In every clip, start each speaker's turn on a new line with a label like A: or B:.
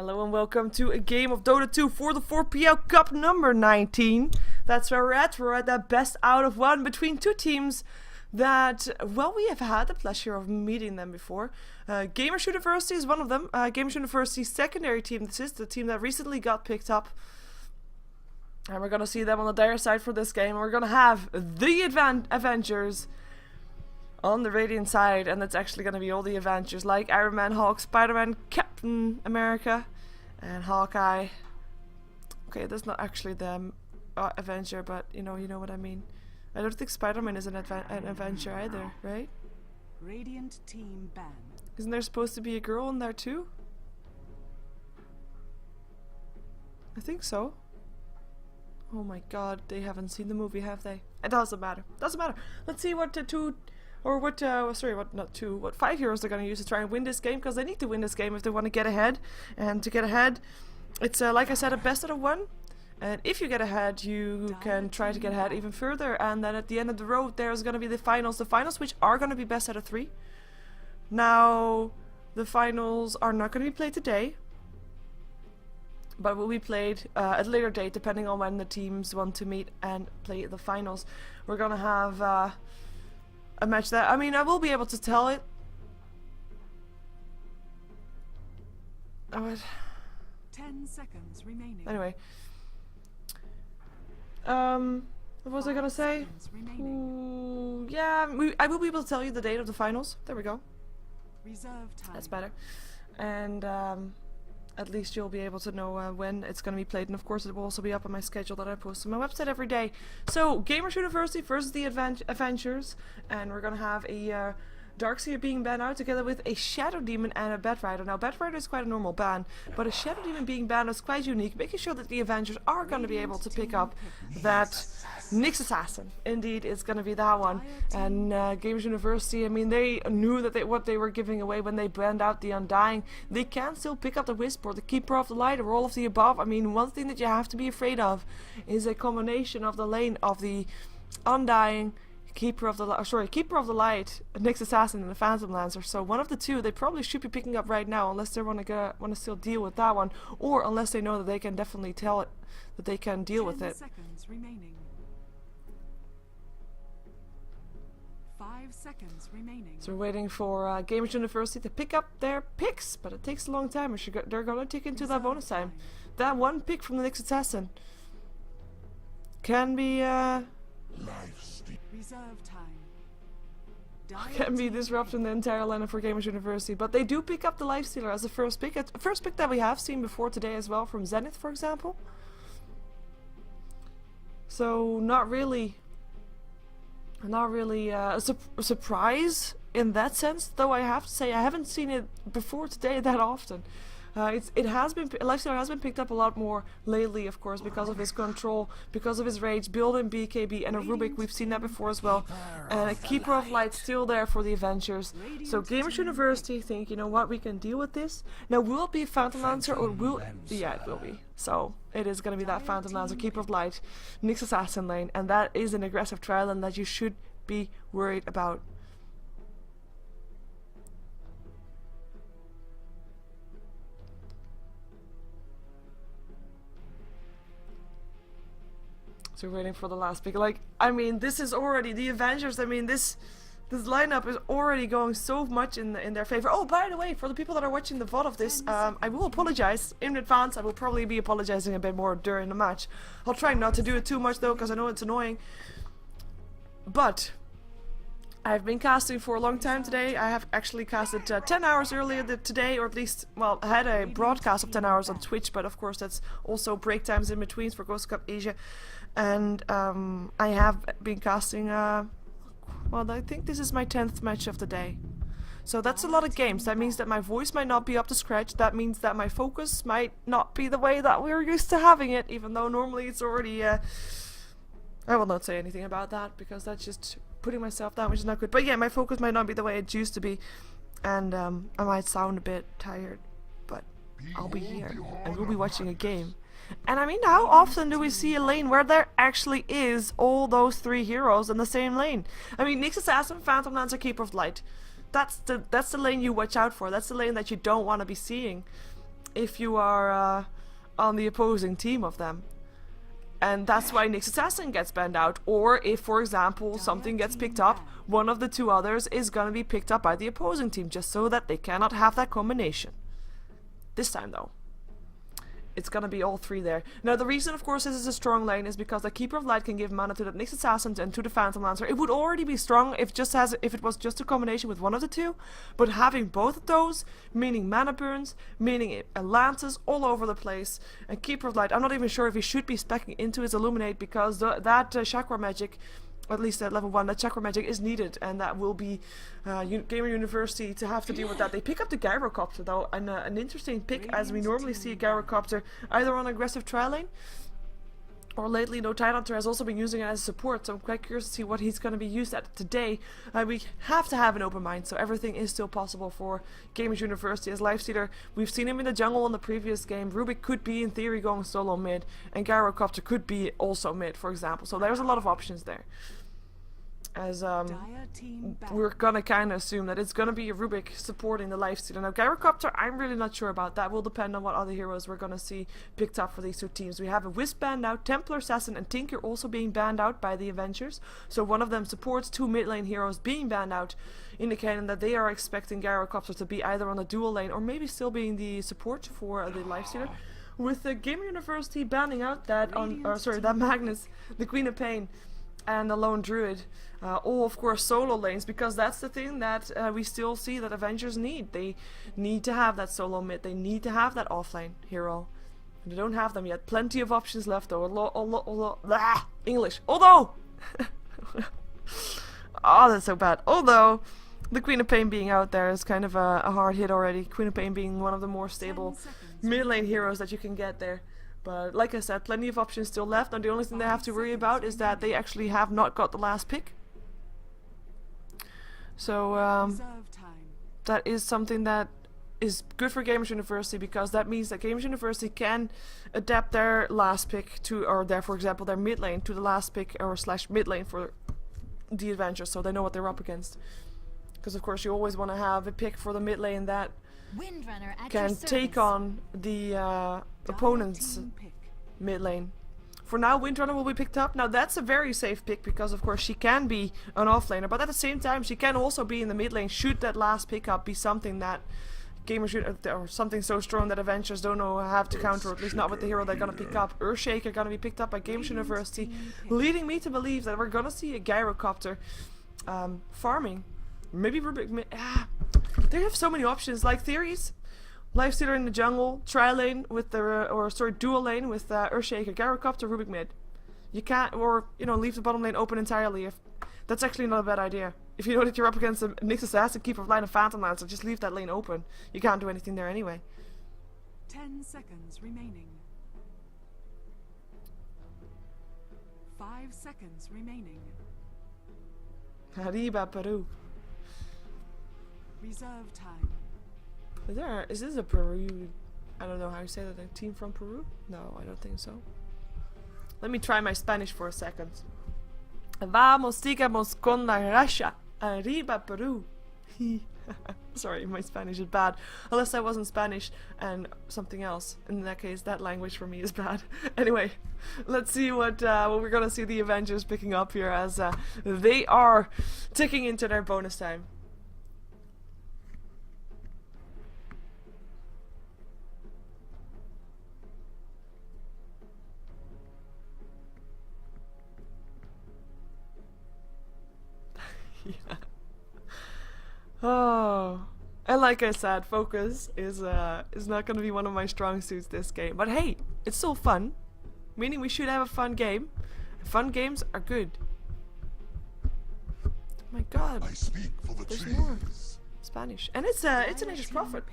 A: Hello and welcome to a game of Dota 2 for the 4PL Cup number 19. That's where we're at. We're at that best out of one between two teams that, well, we have had the pleasure of meeting them before. Gamers University is one of them. Gamers University's secondary team. This is the team that recently got picked up. And we're going to see them on the dire side for this game. We're going to have the Avengers on the Radiant side, and that's actually going to be all the Avengers like Iron Man, Hulk, Spider-Man, Captain America, and Hawkeye. Okay, that's not actually the Avenger, but you know what I mean. I don't think Spider-Man is an Avenger either, right?
B: Radiant team ban.
A: Isn't there supposed to be a girl in there too? I think so. Oh my god, they haven't seen the movie, have they? It doesn't matter. Doesn't matter. Let's see what what 5 heroes they're going to use to try and win this game, because they need to win this game if they want to get ahead. And to get ahead, it's like I said, a best out of one. And if you get ahead, you can try to get ahead even further. And then at the end of the road, there's going to be the finals. The finals, which are going to be best out of 3. Now, the finals are not going to be played today, but will be played at a later date, depending on when the teams want to meet and play the finals. We're going to have a match that, I mean, I will be able to tell it. Oh,
B: 10 seconds remaining.
A: anyway. What was I gonna say? Ooh, yeah, I will be able to tell you the date of the finals. There we go.
B: Reserve time.
A: That's better. And at least you'll be able to know when it's going to be played. And of course it will also be up on my schedule that I post on my website every day. So, Gamers University versus the Avengers. And we're going to have a Darkseer being banned out together with a Shadow Demon and a Batrider. Now, Batrider is quite a normal ban, but a Shadow Demon being banned is quite unique, making sure that the Avengers are going to be able to pick up that Nyx Assassin. Indeed, it's going to be that one. And Gamers University, I mean, they knew that what they were giving away when they banned out the Undying. They can still pick up the Wisp or the Keeper of the Light or all of the above. I mean, one thing that you have to be afraid of is a combination of the lane of the Undying, Keeper of the Light, Nyx Assassin, and the Phantom Lancer. So one of the two they probably should be picking up right now, unless they want to still deal with that one, or unless they know that they can definitely tell it that they can deal with it.
B: 10 seconds remaining. 5 seconds remaining.
A: So we're waiting for Gamers University to pick up their picks, but it takes a long time. They're gonna take into that bonus time. That one pick from the Nyx Assassin can be
B: Reserve time.
A: can be disrupting the entire lineup for Gamers University, but they do pick up the Lifestealer as the first pick. It's the first pick that we have seen before today as well, from Zenith, for example. So not really a surprise in that sense, though I have to say I haven't seen it before today that often. Lifestealer has been picked up a lot more lately, of course, because of his control, because of his rage, build in BKB, and a Rubik. We've seen that before as well. And a Keeper of Light still there for the Avengers. So Gamers University think, you know what, we can deal with this. Now, will it be a Phantom Lancer or will... Yeah, it will be. So it is going to be that Phantom Lancer, Keeper of Light, Nyx Assassin lane, and that is an aggressive trial and that you should be worried about. So we're waiting for the last pick. Like, I mean, this is already the Avengers. I mean, this lineup is already going so much in their favor. Oh, by the way, for the people that are watching the VOD of this, I will apologize in advance. I will probably be apologizing a bit more during the match. I'll try not to do it too much though, because I know it's annoying. But I've been casting for a long time today. I have actually casted 10 hours earlier today, or at least, well, I had a broadcast of 10 hours on Twitch, but of course that's also break times in between for Ghost Cup Asia. And I have been casting, well, I think this is my 10th match of the day. So that's a lot of games. That means that my voice might not be up to scratch. That means that my focus might not be the way that we're used to having it, even though normally it's already, I will not say anything about that, because that's just putting myself down, which is not good. But yeah, my focus might not be the way it used to be, and I might sound a bit tired, but I'll be here, and we'll be watching a game. And I mean, how often do we see a lane where there actually is all those 3 heroes in the same lane? I mean, Nyx Assassin, Phantom Lancer, Keeper of Light. That's the lane you watch out for. That's the lane that you don't want to be seeing. if you are on the opposing team of them. And that's why Nyx Assassin gets banned out. Or if, for example, something gets picked up, one of the two others is gonna be picked up by the opposing team, just so that they cannot have that combination. This time though, it's gonna be all three there. Now the reason, of course, this is a strong lane is because the Keeper of Light can give mana to the Nyx Assassin and to the Phantom Lancer. It would already be strong if it was just a combination with one of the two, but having both of those, meaning mana burns, meaning lances all over the place, and Keeper of Light, I'm not even sure if he should be speccing into his Illuminate, because that chakra magic, at least at level 1, that chakra magic is needed, and that will be Gamer University to have to deal with that. They pick up the Gyrocopter though, and an interesting pick, as we normally see a Gyrocopter either on aggressive tri lane, or lately No Tidehunter has also been using it as support, so I'm quite curious to see what he's going to be used at today. We have to have an open mind, so everything is still possible for Gamers University as Lifestealer. We've seen him in the jungle in the previous game. Rubik could be, in theory, going solo mid, and Gyrocopter could be also mid, for example, so there's a lot of options there. As we're gonna kind of assume that it's gonna be a Rubik supporting the Lifestealer. Now Gyrocopter, I'm really not sure about. That will depend on what other heroes we're gonna see picked up for these two teams. We have a Wisp banned out, Templar Assassin and Tinker also being banned out by the Avengers. So one of them supports two mid lane heroes being banned out, indicating that they are expecting Gyrocopter to be either on the dual lane or maybe still being the support for the Lifestealer. With the Gamer University banning out that that Magnus, the Queen of Pain, and the Lone Druid, all of course solo lanes, because that's the thing that we still see that Avengers need. They need to have that solo mid, they need to have that offlane hero. And they don't have them yet. Plenty of options left though. English. Although oh, that's so bad. Although the Queen of Pain being out there is kind of a hard hit already. Queen of Pain being one of the more stable mid lane heroes that you can get there. But like I said, plenty of options still left, and the only thing they have to worry about is that they actually have not got the last pick. So that is something that is good for Gamers University, because that means that Gamers University can adapt their last pick to, or their, for example, their mid lane to the last pick or slash mid lane for the Avengers, so they know what they're up against. Because of course you always want to have a pick for the mid lane that can take on the opponent's mid lane. For now, Windrunner will be picked up. Now that's a very safe pick, because of course she can be an offlaner, but at the same time she can also be in the mid lane should that last pickup be something that Gamers or something so strong that Avengers don't know how to counter, or at least not with the hero they're gonna pick up. Earthshaker gonna be picked up by Gamers University, leading me to believe that we're gonna see a Gyrocopter farming. Maybe Rubik. They have so many options, like theories. Lifestealer in the jungle, tri-lane with the, dual lane with Earthshaker, Gyrocopter, Rubik mid. You can't, or, you know, leave the bottom lane open entirely. If that's actually not a bad idea. If you know that you're up against a Nyx Assassin, Keeper of Light, and Phantom Lancer, just leave that lane open. You can't do anything there anyway.
B: 10 seconds remaining. 5 seconds remaining.
A: GU.Peru.
B: Reserve time.
A: Is this a Peru? I don't know how you say that. A team from Peru? No, I don't think so. Let me try my Spanish for a second. Vamos, sigamos con la racha. Arriba, Peru. Sorry, my Spanish is bad. Unless I wasn't Spanish and something else. In that case, that language for me is bad. Anyway, let's see what we're gonna see the Avengers picking up here as they are ticking into their bonus time. Yeah. Oh, and like I said, focus is not going to be one of my strong suits this game. But hey, it's still fun, meaning we should have a fun game. Fun games are good. Oh my God,
C: I speak for the
A: there's
C: trees.
A: more Spanish, and it's an Nature's Prophet.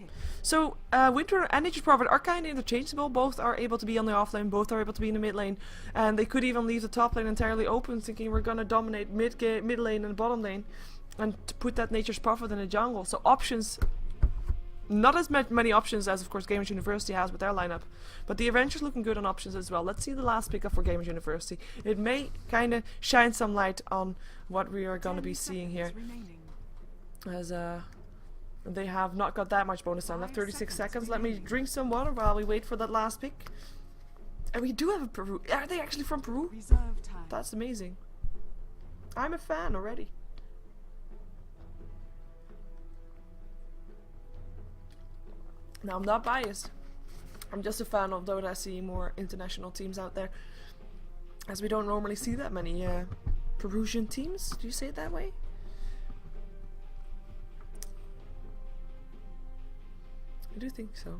A: So Winter and Nature's Prophet are kind of interchangeable. Both are able to be on the offlane, both are able to be in the mid lane, and they could even leave the top lane entirely open, thinking we're gonna dominate mid lane and bottom lane, and to put that Nature's Prophet in the jungle. So options, not as many options as of course Gamers University has with their lineup, but the Avengers looking good on options as well. Let's see the last pickup for Gamers University. It may kind of shine some light on what we are gonna be seeing here. As They have not got that much bonus time left. 36 seconds. Let me drink some water while we wait for that last pick. And we do have a Peru. Are they actually from Peru?
B: Reserve time.
A: That's amazing. I'm a fan already. Now, I'm not biased. I'm just a fan of Dota. I see more international teams out there, as we don't normally see that many Peruvian teams. Do you say it that way? I do think so.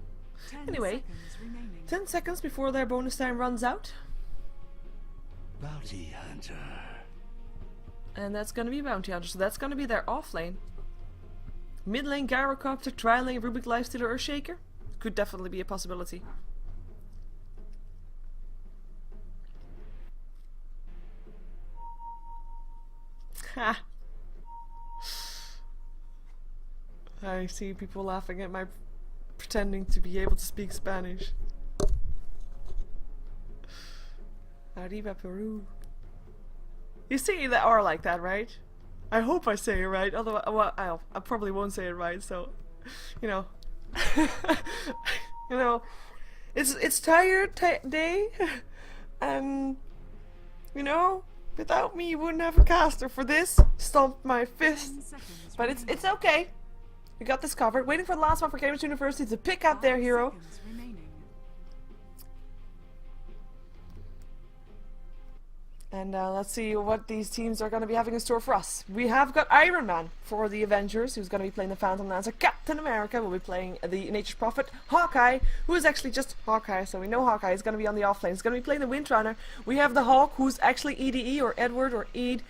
A: Anyway, 10 seconds before their bonus time runs out.
C: Bounty Hunter.
A: And that's gonna be Bounty Hunter, so that's gonna be their off lane. Mid lane, Gyrocopter, tri lane, Rubik, Lifestealer, Earthshaker. Could definitely be a possibility. Ha! I see people laughing at my pretending to be able to speak Spanish. Arriba Peru. You see that R like that, right? I hope I say it right. Otherwise, well, I probably won't say it right. So, you know, you know, it's tired day, and you know, without me, you wouldn't have a caster for this. Stomped my fist, but it's okay. We got this covered. Waiting for the last one for Cambridge University to pick up their hero. And let's see what these teams are going to be having in store for us. We have got Iron Man for the Avengers, who's going to be playing the Phantom Lancer. Captain America will be playing the Nature's Prophet. Hawkeye, who is actually just Hawkeye, so we know Hawkeye is going to be on the offlane. He's going to be playing the Windrunner. We have the Hawk, who's actually EDE, or Edward, or Ede,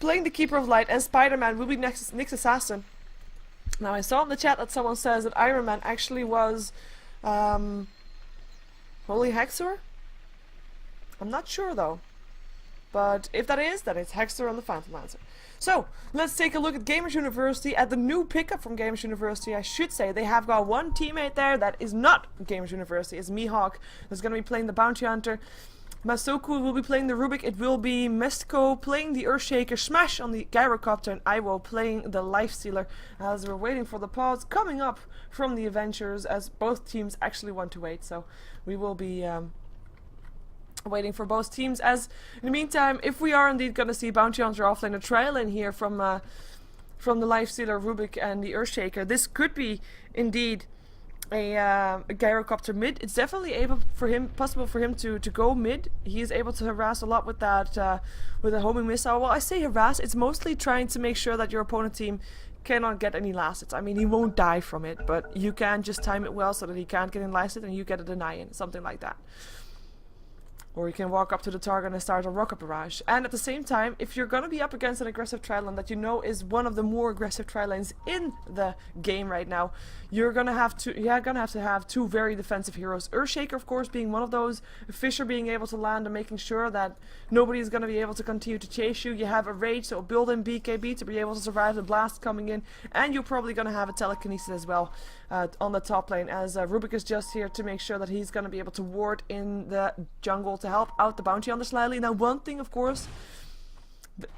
A: playing the Keeper of Light, and Spider-Man will be Nick's Assassin. Now, I saw in the chat that someone says that Iron Man actually was Holy Hexor? I'm not sure though, but if that is, then it's Hexter on the Phantom Lancer. So, let's take a look at Gamers University, at the new pickup from Gamers University. I should say they have got one teammate there that is not Gamers University. It's Mihawk, who's going to be playing the Bounty Hunter. Masoku will be playing the Rubik. It will be Mistko playing the Earthshaker, Smash on the Gyrocopter, and Iwo playing the Lifestealer, as we're waiting for the pause coming up from the Avengers, as both teams actually want to wait. So, we will be waiting for both teams. As in the meantime, if we are indeed going to see Bounty Hunter offlane, a trial in here from the Lifestealer, Rubik, and the Earthshaker, this could be indeed a Gyrocopter mid. It's definitely possible for him to go mid. He is able to harass a lot with that with a homing missile. Well, I say harass. It's mostly trying to make sure that your opponent team cannot get any last hits. I mean, he won't die from it, but you can just time it well so that he can't get any last hit and you get a deny in, something like that. Or you can walk up to the target and start a rocket barrage. And at the same time, if you're going to be up against an aggressive tri lane that you know is one of the more aggressive tri lanes in the game right now, you're going to have to have two very defensive heroes. Earthshaker, of course, being one of those. Fisher being able to land and making sure that nobody is going to be able to continue to chase you. You have a Rage, so build in BKB to be able to survive the blast coming in. And you're probably going to have a telekinesis as well on the top lane, as Rubik is just here to make sure that he's going to be able to ward in the jungle to help out the Bounty Hunter slightly. Now, one thing, of course,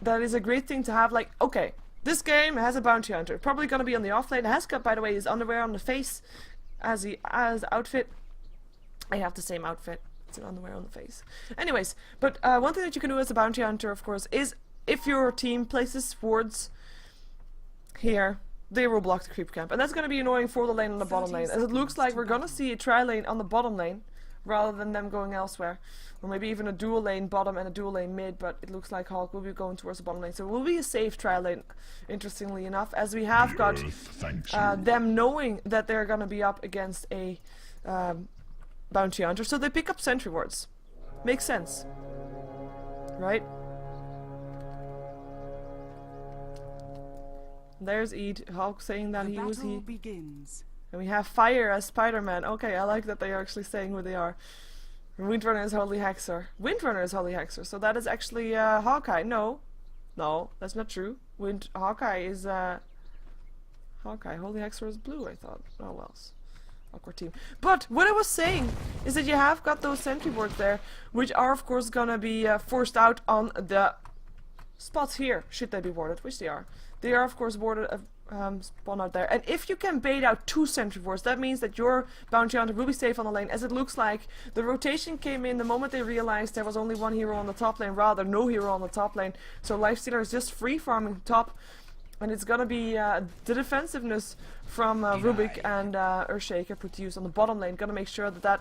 A: that is a great thing to have, like, okay, this game has a Bounty Hunter, probably going to be on the offlane. Has got, by the way, his underwear on the face as outfit. I have the same outfit. It's an underwear on the face. Anyways, but one thing that you can do as a Bounty Hunter, of course, is if your team places wards here, they will block the creep camp. And that's going to be annoying for the lane on the bottom lane, as it looks like we're going to see a tri-lane on the bottom lane, rather than them going elsewhere. Or maybe even a dual lane bottom and a dual lane mid, but it looks like Hulk will be going towards the bottom lane. So it will be a safe tri-lane, interestingly enough, as we have got them knowing that they're going to be up against a Bounty Hunter. So they pick up sentry wards. Makes sense. Right? There's Ede, Hulk saying that he was he.
B: Begins.
A: And we have Fire as Spider-Man. Okay, I like that they are actually saying who they are. Windrunner is Holy Hexor. Windrunner is Holy Hexor, so that is actually Hawkeye. No, that's not true. Hawkeye is Hawkeye. Holy Hexor is blue, I thought. Oh well. Awkward team. But what I was saying is that you have got those sentry wards there, which are of course gonna be forced out on the spots here, should they be warded, which they are. They are of course warded spawn out there. And if you can bait out 2 sentry wards, that means that your bounty hunter will be safe on the lane, as it looks like the rotation came in the moment they realized there was only 1 hero on the top lane, rather no hero on the top lane. So Lifestealer is just free farming top, and it's gonna be the defensiveness from Rubik and Earthshaker put to use on the bottom lane, gonna make sure that that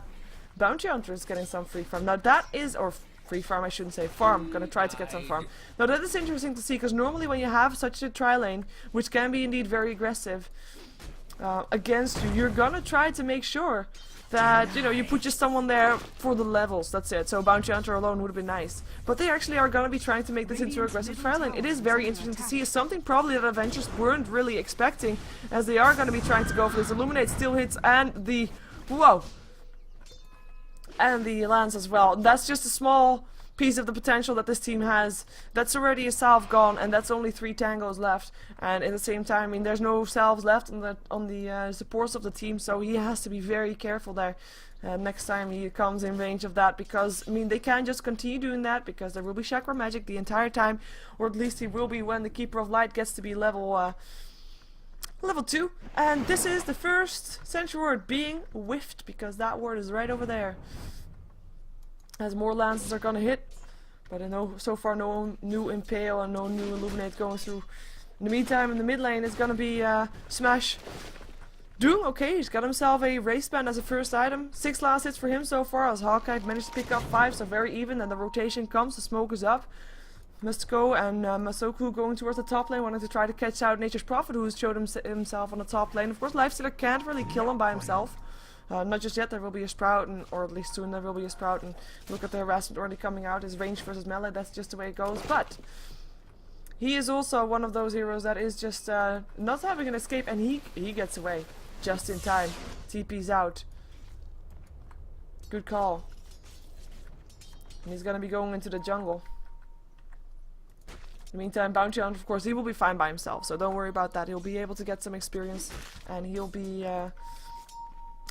A: bounty hunter is getting some free farm. Now that is, or free farm, I shouldn't say farm, gonna try to get some farm. Now that is interesting to see, because normally when you have such a tri-lane, which can be indeed very aggressive against you, you're gonna try to make sure that, you know, you put just someone there for the levels, that's it. So bounty hunter alone would have been nice. But they actually are gonna be trying to make this into an aggressive tri-lane. It is very interesting to see, something probably that Avengers weren't really expecting, as they are gonna be trying to go for this. Illuminate still hits, and the, whoa! And the lance as well. That's just a small piece of the potential that this team has. That's already a salve gone, and that's only 3 tangos left. And at the same time, I mean, there's no salves left on the supports of the team, so he has to be very careful there next time he comes in range of that, because I mean, they can't just continue doing that, because there will be chakra magic the entire time, or at least he will be when the Keeper of Light gets to be level 2. And this is the first sentry ward being whiffed, because that word is right over there. As more lances are gonna hit, but I know so far no new Impale and no new Illuminate going through. In the meantime, in the mid lane is gonna be Smash doing okay. He's got himself a race band as a first item. 6 last hits for him so far, as Hawkeye managed to pick up 5, so very even. And the rotation comes, the smoke is up. Mustiko and Masoku going towards the top lane, wanting to try to catch out Nature's Prophet, who has showed himself on the top lane. Of course, Lifestealer can't really kill him by himself. Not just yet, there will be a Sprout, or at least soon there will be a Sprout, and look at the harassment already coming out, his range versus melee, that's just the way it goes. But he is also one of those heroes that is just not having an escape, and he gets away just in time. TP's out. Good call. And he's gonna be going into the jungle. In the meantime, Bounty Hunter, of course, he will be fine by himself, so don't worry about that. He'll be able to get some experience, and he'll be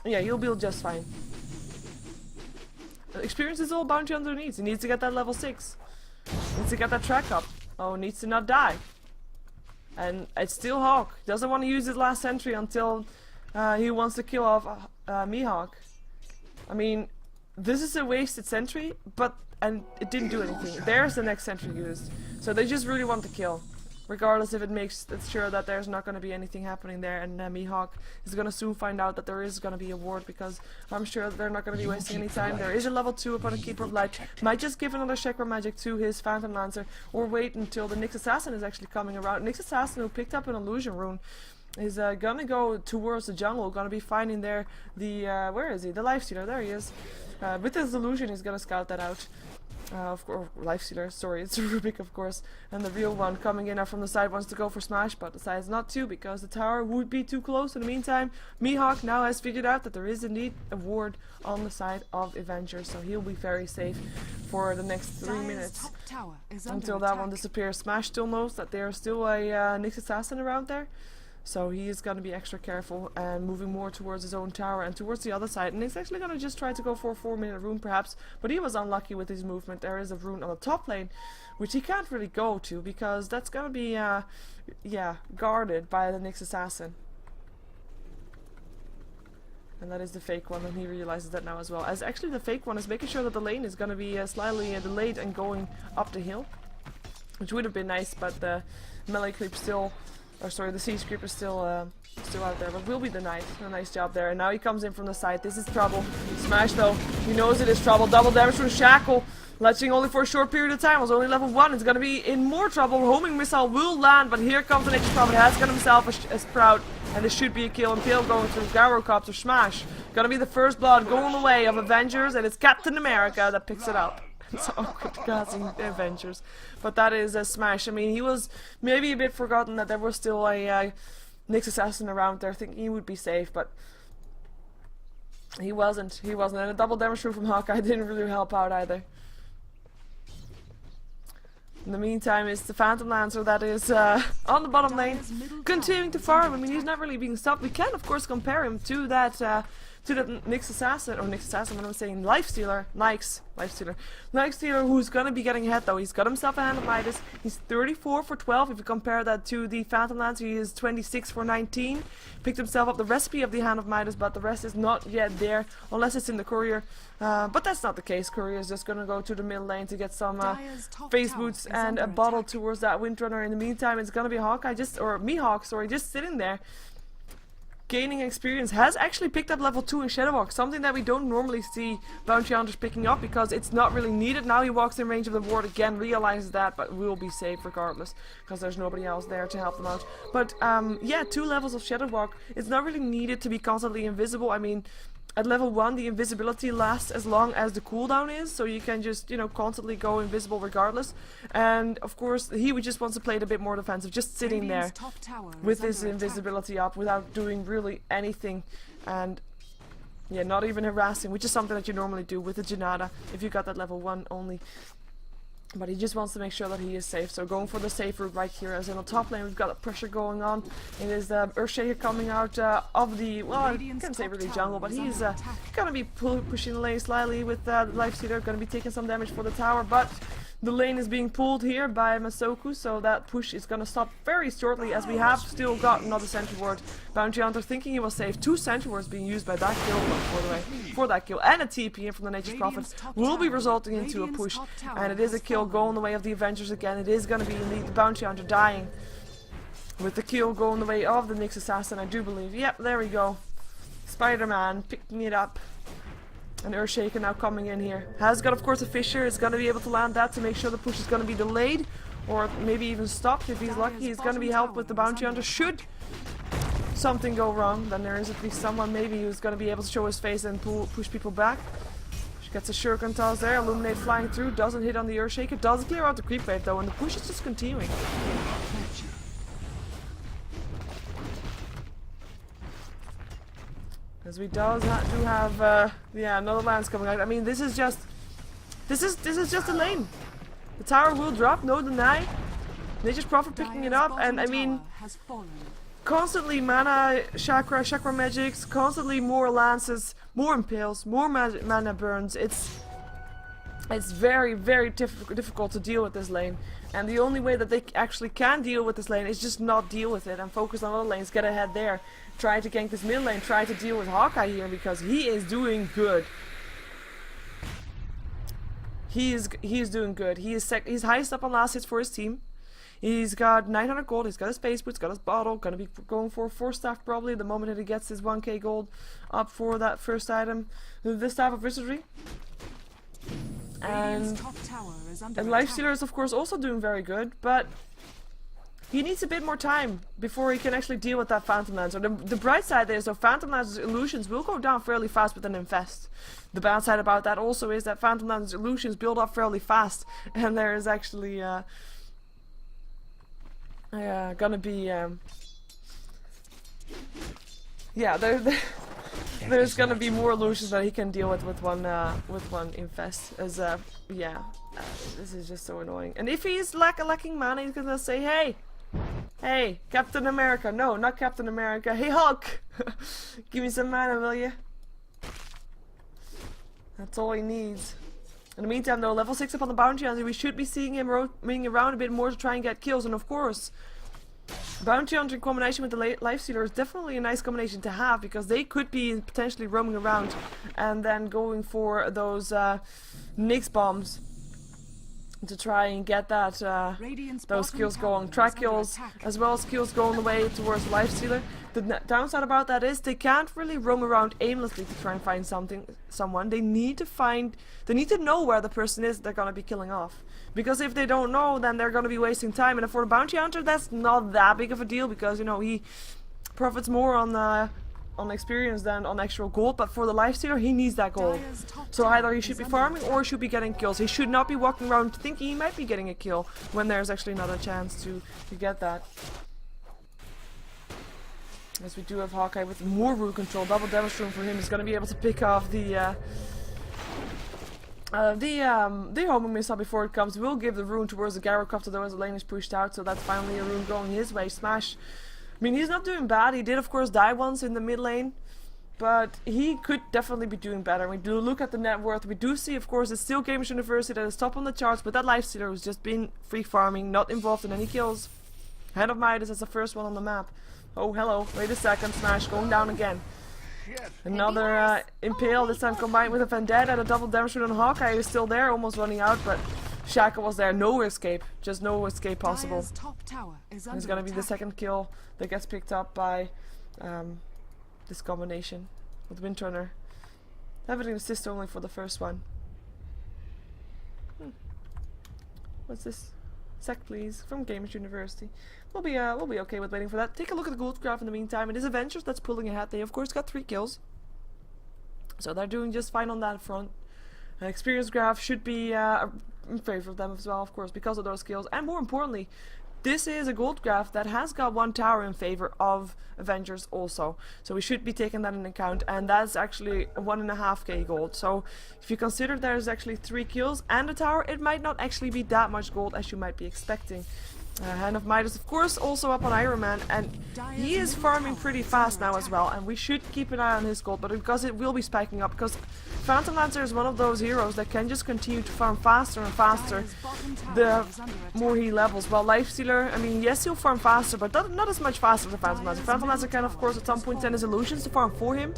A: yeah, he'll be just fine. Experience is all Bounty Hunter needs. He needs to get that level 6. Needs to get that track up. Oh, needs to not die. And it's still Hawk. Doesn't want to use his last sentry until he wants to kill off Mihawk. I mean, this is a wasted sentry, and it didn't do anything. There's the next sentry used. So they just really want to kill. Regardless if it makes it sure that there's not going to be anything happening there, and Mihawk is going to soon find out that there is going to be a ward, because I'm sure that they're not going to be wasting any time. There is a level 2 upon a Keeper of Light. Might just give another chakra magic to his Phantom Lancer, or wait until the Nyx Assassin is actually coming around. Nyx Assassin, who picked up an illusion rune, is gonna go towards the jungle, gonna be finding there the where is he? The Lifestealer, there he is. With his illusion, he's gonna scout that out. Of course, Lifestealer, sorry, it's Rubik, of course, and the real one coming in from the side wants to go for Smash, but decides not to, because the tower would be too close. In the meantime, Mihawk now has figured out that there is indeed a ward on the side of Avengers, so he'll be very safe for the next 3 minutes until that one disappears. Smash still knows that there's still a Nyx Assassin around there, so he is going to be extra careful and moving more towards his own tower and towards the other side. And he's actually going to just try to go for a 4-minute rune perhaps. But he was unlucky with his movement. There is a rune on the top lane, which he can't really go to, because that's going to be, yeah, guarded by the Nyx Assassin. And that is the fake one, and he realizes that now as well. As actually the fake one is making sure that the lane is going to be slightly delayed and going up the hill. Which would have been nice, but the melee creep still... Or sorry, the siege creep is still out there, but will be denied. A nice job there. And now he comes in from the side. This is trouble. Smash though. He knows it is trouble. Double damage from Shackle. Latching only for a short period of time. Was only level 1. It's gonna be in more trouble. Homing missile will land, but here comes the Nature's Prophet. Has got himself a Sprout, and this should be a kill. Impale going through Gyrocopter. Smash. Gonna be the first blood going the way of Avengers, and it's Captain America that picks it up. It's awkward casting Avengers, but that is a Smash. I mean, he was maybe a bit forgotten that there was still a Nyx Assassin around there, thinking he would be safe, but he wasn't. He wasn't, and a double damage through from Hawkeye didn't really help out either. In the meantime, it's the Phantom Lancer that is on the bottom lane, continuing to farm. I mean, he's not really being stopped. We can, of course, compare him to that to the Nyx Assassin, or Nyx Assassin, what am I saying? Lifestealer, Lifestealer, who's gonna be getting ahead though. He's got himself a Hand of Midas. He's 34 for 12. If you compare that to the Phantom Lancer, he is 26 for 19. Picked himself up the recipe of the Hand of Midas, but the rest is not yet there, unless it's in the courier. But that's not the case. Courier is just gonna go to the middle lane to get some face boots and a bottle towards that Windrunner. In the meantime, it's gonna be Hawkeye, Mihawk, sorry, just sitting there, gaining experience. Has actually picked up level 2 in Shadowwalk, something that we don't normally see bounty hunters picking up because it's not really needed. Now he walks in range of the ward again, realizes that, but will be safe regardless because there's nobody else there to help them out. But yeah, 2 levels of Shadowwalk. It's not really needed to be constantly invisible. I mean, at level 1 the invisibility lasts as long as the cooldown is, so you can just, you know, constantly go invisible regardless. And of course he just wants to play it a bit more defensive, just sitting there with his invisibility up without doing really anything, and yeah, not even harassing, which is something that you normally do with the Janata if you got that level 1 only. But he just wants to make sure that he is safe, so going for the safe route right here. As in the top lane, we've got the pressure going on. It is the Earthshaker coming out of the, well, I can't say really jungle, but he's gonna be pushing the lane slightly with the Lifestealer, gonna be taking some damage for the tower, but the lane is being pulled here by Masoku, so that push is gonna stop very shortly, as we have still got another sentry ward. Bounty Hunter thinking he was safe. 2 sentry wards being used by that kill, by the way, for that kill, and a TP in from the Nature's Prophet will be resulting into a push, and it is a kill going the way of the Avengers again. It is gonna be indeed the Bounty Hunter dying, with the kill going the way of the Nyx Assassin, I do believe. Yep, there we go. Spider-Man picking it up. And Earthshaker now coming in here. Has got, of course, a Fissure. Is going to be able to land that to make sure the push is going to be delayed. Or maybe even stopped. If he's lucky, he's going to be helped with the Bounty Hunter. Should something go wrong, then there is at least someone maybe who's going to be able to show his face and push people back. She gets a Shuriken toss there. Illuminate flying through. Doesn't hit on the Earthshaker. Does clear out the creep wave though. And the push is just continuing. As we do have yeah, another lance coming out. I mean, this is just a lane. The tower will drop, no deny. Nature's Prophet picking it up, and I mean, constantly mana, chakra magics, constantly more lances, more impales, more mana burns. It's very, very difficult to deal with this lane. And the only way that they actually can deal with this lane is just not deal with it and focus on other lanes, get ahead there. Try to gank this mid lane, try to deal with Hawkeye here because he is doing good. He is doing good. He's highest up on last hits for his team. He's got 900 gold, he's got his face boots, got his bottle, gonna be going for a 4 staff probably the moment that he gets his 1k gold up for that first item. The Staff of Wizardry. And Lifestealer is of course also doing very good, but he needs a bit more time before he can actually deal with that Phantom Lancer. The bright side is though, Phantom Lancer's illusions will go down fairly fast with an infest. The bad side about that also is that Phantom Lancer's illusions build up fairly fast, and there is actually gonna be yeah, there's gonna be more illusions that he can deal with one infest. As yeah, this is just so annoying. And if he's lacking mana, he's gonna say, hey, Captain America. No, not Captain America. Hey, Hulk, give me some mana, will you? That's all he needs. In the meantime, though, level 6 up on the Bounty Hunter, we should be seeing him roaming around a bit more to try and get kills. And of course, Bounty Hunter in combination with the Lifestealer is definitely a nice combination to have, because they could be potentially roaming around and then going for those Nyx bombs to try and get that those kills going. Track kills as well as kills going the way towards Lifestealer. The downside about that is they can't really roam around aimlessly to try and find someone. They need to know where the person is they're gonna be killing off. Because if they don't know, then they're gonna be wasting time. And for the Bounty Hunter, that's not that big of a deal, because you know he profits more on experience than on actual gold. But for the Lifestealer, he needs that gold. So either he should be farming or he should be getting kills. He should not be walking around thinking he might be getting a kill when there's actually not a chance to get that. As we do have Hawkeye with more rune control, double damage room for him is going to be able to pick off the homing missile before it comes. Will give the rune towards the Gyrocopter though as the lane is pushed out, so that's finally a rune going his way. Smash. I mean, he's not doing bad. He did of course die once in the mid lane, But he could definitely be doing better. We do look at the net worth. We do see, of course, it's still Gamers University that is top on the charts, but that Lifestealer who's just been free farming, not involved in any kills. Hand of Midas is the first one on the map. Oh, hello. Wait a second. Smash going down again. Another Impale, this time combined with a Vendetta and a double damage on Hawkeye is still there, almost running out, but Shaka was there. No escape. Just no escape possible.
B: Top tower is
A: It's gonna be the second kill that gets picked up by this combination with Windrunner. Having an assist only for the first one. What's this? Sec, please, from Gamers University. We'll be okay with waiting for that. Take a look at the gold graph in the meantime. It is Avengers that's pulling ahead. They of course got 3 kills, so they're doing just fine on that front. Experience graph should be in favor of them as well, of course, because of those kills. And more importantly, this is a gold graph that has got 1 tower in favor of Avengers also. So we should be taking that into account, and that's actually 1.5k gold. So if you consider there's actually 3 kills and a tower, it might not actually be that much gold as you might be expecting. Hand of Midas, of course, also up on Iron Man, and he is farming pretty fast now as well, and we should keep an eye on his gold, but because it will be spiking up, because Phantom Lancer is one of those heroes that can just continue to farm faster and faster the more he levels, while Lifestealer, I mean, yes, he'll farm faster, but not as much faster than Phantom Lancer. Phantom Lancer can, of course, at some point send his illusions to farm for him,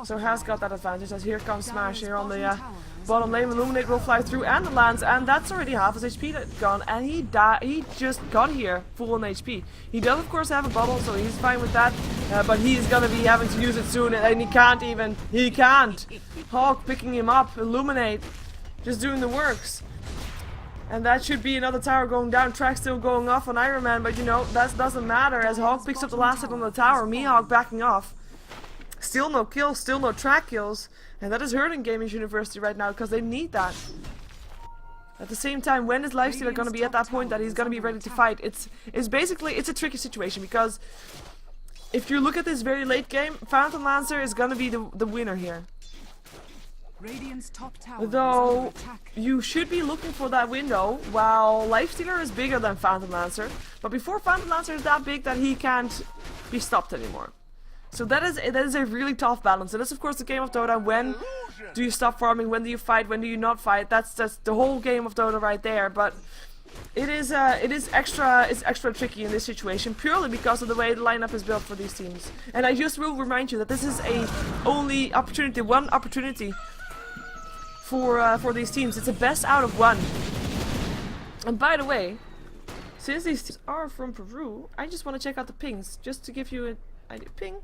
A: so has got that advantage, as here comes Smash here on the bottom lane. Illuminate will fly through, and the lands, and that's already half his HP gone, and he just got here full on HP. He does of course have a bubble, so he's fine with that, but he's gonna be having to use it soon, and he can't. Hawk picking him up, Illuminate just doing the works. And that should be another tower going down. Track still going off on Iron Man, but you know, that doesn't matter as Hawk picks up the last hit on the tower. Mihawk backing off. Still no kills, still no track kills. And that is hurting Gamers University right now, because they need that. At the same time, when is Lifestealer going to be at that point that he's going to be ready to fight? It's basically, it's a tricky situation, because if you look at this very late game, Phantom Lancer is going to be the winner here. Though, you should be looking for that window, while Lifestealer is bigger than Phantom Lancer. But before Phantom Lancer is that big that he can't be stopped anymore. So that is a really tough balance. And that's of course the game of Dota. When do you stop farming? When do you fight? When do you not fight? That's the whole game of Dota right there. But it is extra tricky in this situation, purely because of the way the lineup is built for these teams. And I just will remind you that this is one opportunity for these teams. It's a best out of 1. And by the way, since these teams are from Peru, I just want to check out the pings, just to give you an idea. Ping.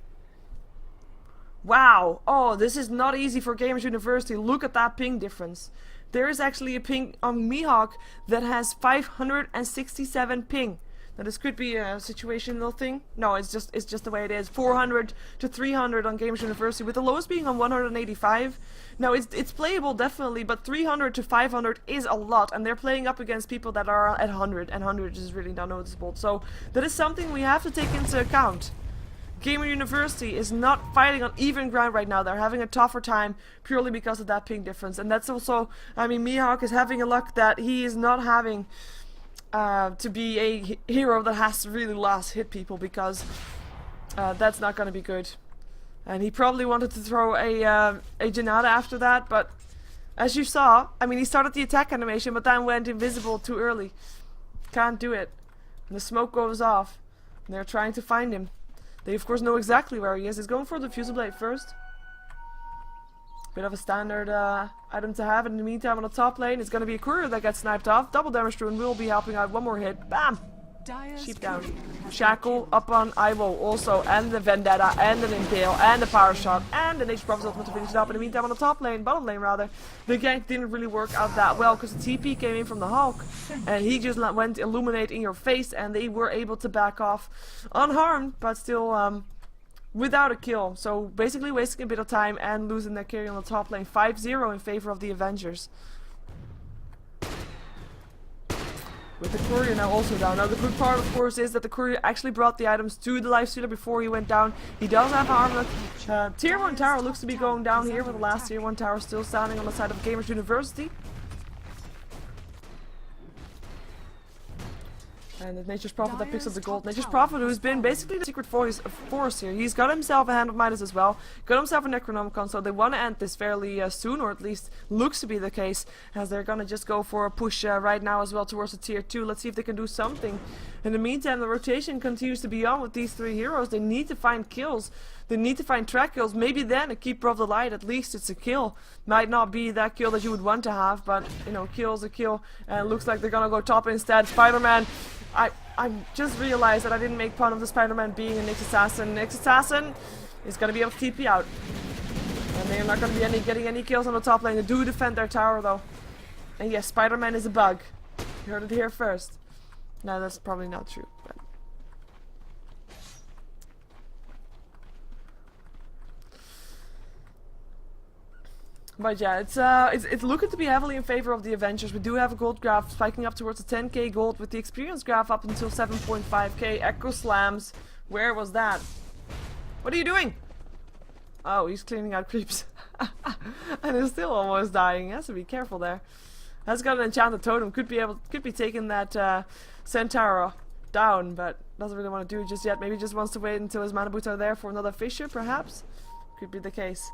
A: Wow. Oh, this is not easy for Gamers University. Look at that ping difference. There is actually a ping on Mihawk that has 567 ping. Now this could be a situational thing. No, it's just the way it is. 400 to 300 on Gamers University, with the lowest being on 185. Now it's playable definitely, but 300 to 500 is a lot, and they're playing up against people that are at 100, and 100 is really not noticeable. So that is something we have to take into account. Gamer University is not fighting on even ground right now. They're having a tougher time purely because of that ping difference, and that's also, I mean, Mihawk is having a luck that he is not having to be a hero that has to really last hit people, because that's not going to be good. And he probably wanted to throw a Janata after that, but as you saw, I mean, he started the attack animation, but then went invisible too early. Can't do it. And the smoke goes off, and they're trying to find him. They of course know exactly where he is. He's going for the Fusel Blade first. Bit of a standard item to have. In the meantime, on the top lane, it's going to be a courier that gets sniped off. Double damage to, and will be helping out. One more hit. Bam! Sheep down. Shackle up on Ivo also, and the Vendetta, and the Impale, and the Power Shot, and the Nature Prophet's ultimate to finish it up. In the meantime, on the top lane, bottom lane rather, the gank didn't really work out that well, because the TP came in from the Hulk, and he just went Illuminate in your face, and they were able to back off unharmed, but still without a kill. So basically wasting a bit of time and losing their carry on the top lane. 5-0 in favor of the Avengers. With the courier now also down. Now the good part of course is that the courier actually brought the items to the Lifestealer before he went down. He does have armor. Tier 1 tower looks to be going down here, with the last Tier 1 tower still standing on the side of Gamers University. And Nature's Prophet that picks up the gold. Nature's Prophet, who's been basically the secret force here. He's got himself a Hand of Midas as well. Got himself a Necronomicon, so they want to end this fairly soon, or at least looks to be the case, as they're going to just go for a push right now as well towards the tier 2. Let's see if they can do something. In the meantime, the rotation continues to be on with these 3 heroes. They need to find kills. They need to find track kills. Maybe then a Keeper of the Light, at least it's a kill. Might not be that kill that you would want to have, but, you know, kill's a kill. And it looks like they're gonna go top instead. Spider-Man, I just realized that I didn't make fun of the Spider-Man being a Nyx Assassin. Nyx Assassin is gonna be able to TP out. And they're not gonna be getting any kills on the top lane. They do defend their tower, though. And yes, Spider-Man is a bug. You heard it here first. No, that's probably not true, but... But yeah, it's looking to be heavily in favor of the Avengers. We do have a gold graph spiking up towards the 10k gold with the experience graph up until 7.5k. Echo Slams. Where was that? What are you doing? Oh, he's cleaning out creeps. And he's still almost dying. He has to be careful there. Has got an enchanted totem. Could be taking that Centaur down, but doesn't really want to do it just yet. Maybe just wants to wait until his mana boots are there for another Fissure, perhaps. Could be the case.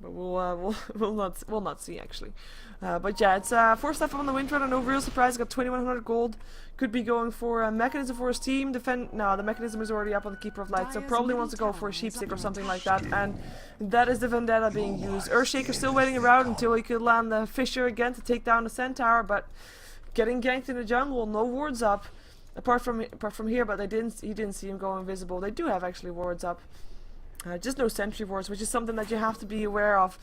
A: But we'll not see actually. But yeah, it's 4 stuff on the Wind Rider. No real surprise. Got 2100 gold. Could be going for a Mechanism for his team. No, the Mechanism is already up on the Keeper of Light, so probably wants to go for a Sheepstick or something like that. And that is the Vendetta being used. Earthshaker still waiting around until he could land the Fissure again to take down the Centaur, but getting ganked in the jungle. No wards up, apart from here. But he didn't see him go invisible. They do have actually wards up. Just no sentry wards, which is something that you have to be aware of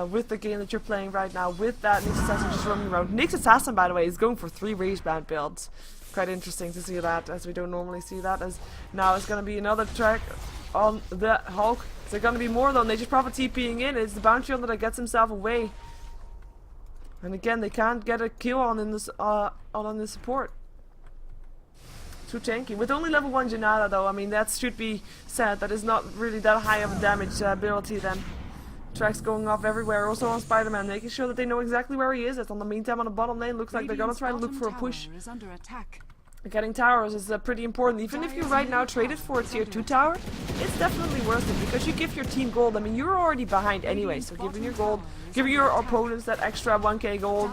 A: with the game that you're playing right now, with that Nyx Assassin just roaming around. Nyx Assassin, by the way, is going for 3 Rage Band builds. Quite interesting to see that, as we don't normally see that. As now it's going to be another track on the Hulk. Is there going to be more though? Nature's Prophet TPing in. It's the Bounty Hunter that gets himself away. And again, they can't get a kill on this on this support. Too tanky. With only level 1 Janata though, I mean that should be said. That is not really that high of a damage ability then. Tracks going off everywhere. Also on Spider-Man, making sure that they know exactly where he is. It's on the meantime on the bottom lane. Looks like they're gonna try to look for a push. Getting towers is pretty important. Even if you right now traded for a tier 2 tower, it's definitely worth it because you give your team gold. I mean, you're already behind anyway, so giving your gold, giving your opponents that extra 1k gold,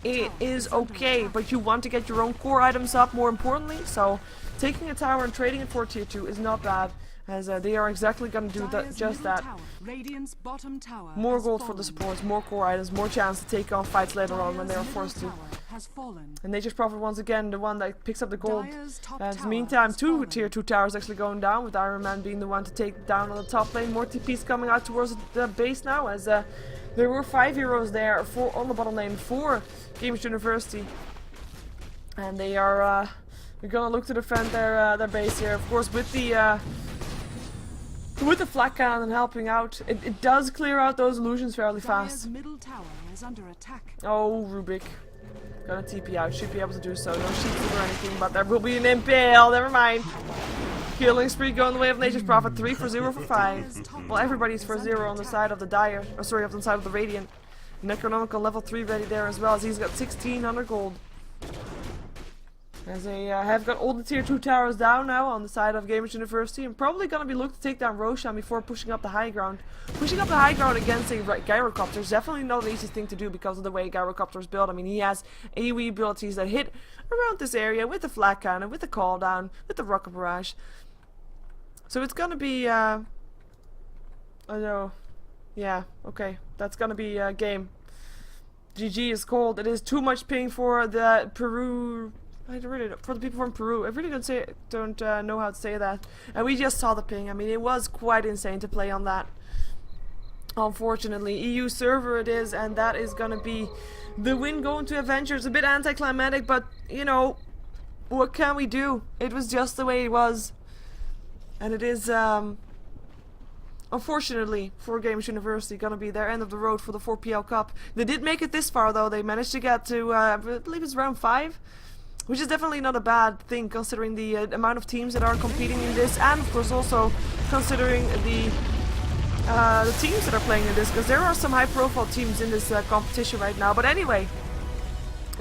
A: it is okay, but you want to get your own core items up more importantly, so taking a tower and trading it for tier 2 is not bad, as they are exactly going to do that, just that. More gold for the supports, more core items, more chance to take on fights later on when they are forced to. And Nature's Prophet once again the one that picks up the gold. And in the meantime, 2 tier 2 towers actually going down, with Iron Man being the one to take down on the top lane. More TPs coming out towards the base now, as there were 5 heroes there on the bottom lane for Games University, and they are they're gonna look to defend their base here. Of course, with the flak cannon helping out, it does clear out those illusions fairly fast. Oh, Rubik. Gonna TP out, should be able to do so. No sheets or anything, but there will be an impale, never mind. Killing spree going the way of Nature's Prophet, 3 for 0 for 5. Well, everybody's for 0 on the side of the Dire, or sorry, on the side of the Radiant. Necronomicon level 3 ready there as well, as he's got 1600 gold. As they have got all the tier 2 towers down now on the side of Gamers University, and probably gonna be looking to take down Roshan before pushing up the high ground. Pushing up the high ground against a Gyrocopter is definitely not the easiest thing to do because of the way Gyrocopter is built. I mean, he has AoE abilities that hit around this area with the flak cannon, with the call down, with the rocket barrage. So it's gonna be oh no. Yeah, okay. That's gonna be a game. GG is called. It is too much ping for the Peru. For the people from Peru. I really don't know how to say that. And we just saw the ping. I mean, it was quite insane to play on that. Unfortunately, EU server it is, and that is gonna be the win going to Avengers. A bit anticlimactic, but you know, what can we do? It was just the way it was. And it is, unfortunately, for Games University, gonna be their end of the road for the 4PL Cup. They did make it this far, though. They managed to get to, I believe it's round 5, which is definitely not a bad thing, considering the amount of teams that are competing in this, and of course also considering the teams that are playing in this, because there are some high-profile teams in this competition right now. But anyway,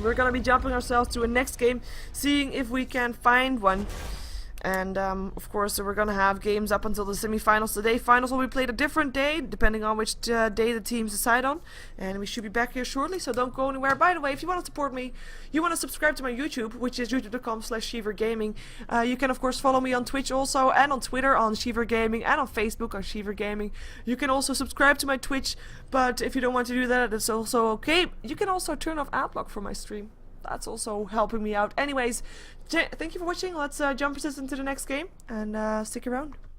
A: we're gonna be jumping ourselves to a next game, seeing if we can find one. And of course, we're gonna have games up until the semi-finals today. Finals will be played a different day, depending on which day the teams decide on. And we should be back here shortly, so don't go anywhere. By the way, if you want to support me, you want to subscribe to my YouTube, which is youtube.com/SheeverGaming. You can of course follow me on Twitch also, and on Twitter on SheeverGaming, and on Facebook on SheeverGaming. You can also subscribe to my Twitch, but if you don't want to do that, it's also okay. You can also turn off adblock for my stream. That's also helping me out. Anyways, thank you for watching. Let's jump into the next game and stick around.